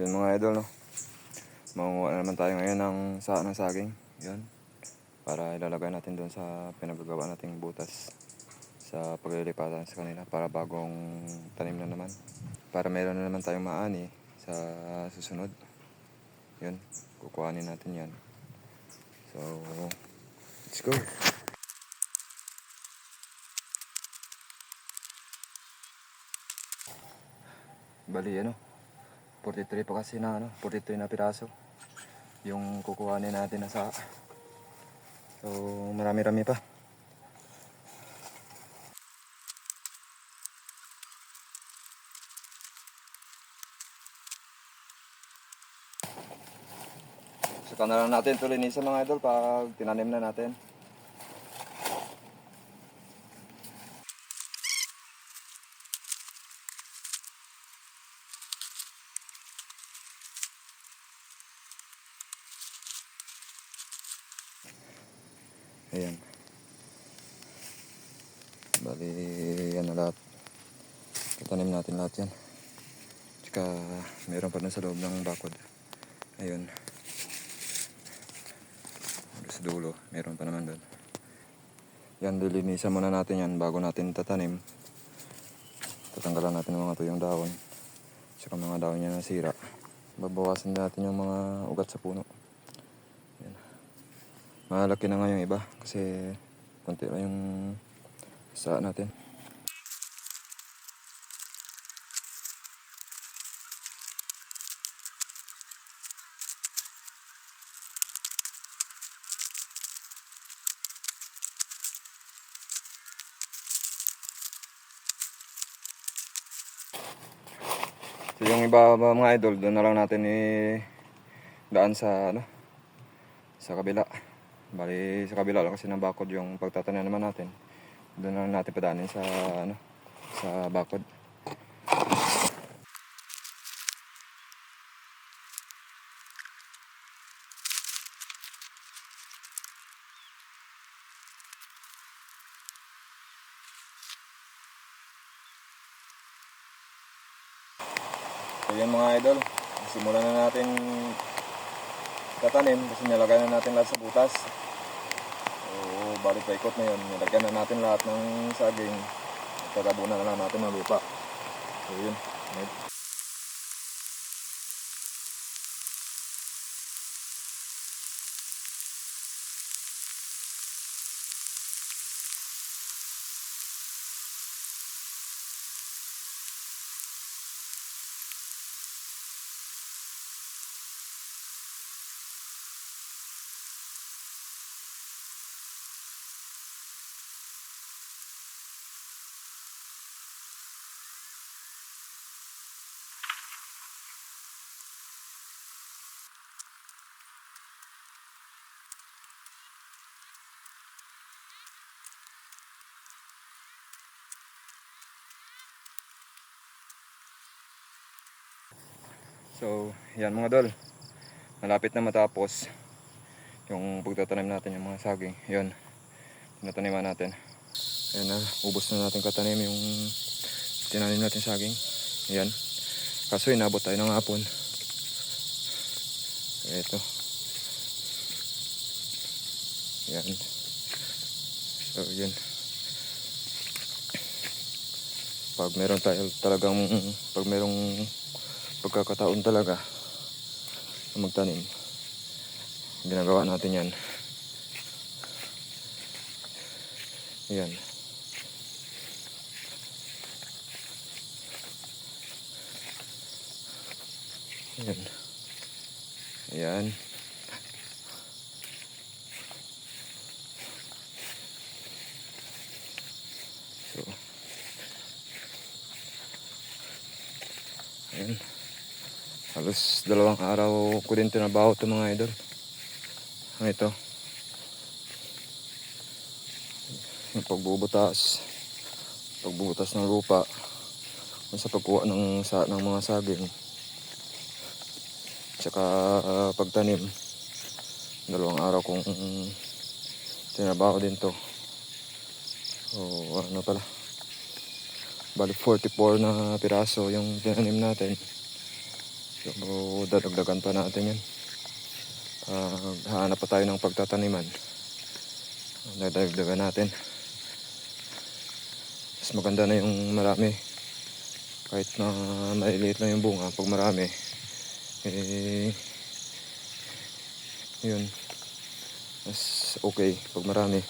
Yun mga idol, no? Mangunguha na naman tayo ngayon ng saging. Yun. Para ilalagay natin doon sa pinagagawa nating butas sa paglilipatan sa kanila para bagong tanim na naman. Para meron na naman tayong maani sa susunod. Yun. Kukuhanin natin yan. So, let's go. Bali, 43 pa kasi na 43 na piraso yung kukuhanin natin na sa. So, marami-rami pa. Saka na lang natin ito linisan mga idol pag tinanim na natin. Ayan. Bali, yan na lahat. Itanim natin lahat yan. Tsaka meron pa na sa loob ng bakod. Ayun. Sa dulo, meron pa naman doon. Yan, dilinisan muna natin yan bago natin tatanim. Tatanggalan natin ng mga tuyong dahon. Tsaka mga dahon niya nasira. Babawasan natin yung mga ugat sa puno. Yan. Malaki na nga yung iba kasi konti lang yung sa natin. So yung iba mga idol, doon na lang natin daan sa sa kabila. Bali sa kabila lang kasi ng bakod yung pagtatanim naman natin. Doon na lang natin padaanin sa sa bakod. So yan mga idol, simulan na natin tatanim kasi nilagay na natin lahat sa butas. So balik paikot na yun, nilagyan na natin lahat ng saging. Tatabunan na lang natin ng lupa. So yun. So yan mga dol, malapit na matapos yung pagtatanim natin yung mga saging. Yun, tinataniman natin. Ayan na, ubos na natin katanim yung tinanim natin saging. Ayan, kaso inabot tayo ng hapon. Ito. Ayan. So yun, pag meron tayo talagang, pag merong pagkakataon talaga na magtanim, ginagawa natin yan. Ayan. Ayan. Ayan. So, ayan. Halos 2 araw ko din tinabaho ito mga idol. Ito. Yung pagbubutas ng lupa sa pagkuha ng mga saging. Tsaka pagtanim. 2 araw kong tinabaho din to. So ano pala, bali 44 na piraso yung tinanim natin. So, dadagdagan pa natin yan. Hahanap pa tayo ng pagtataniman. Dadagdagan natin. Mas maganda na yung marami. Kahit na maliliit lang yung bunga, pag marami, yun, mas okay pag marami.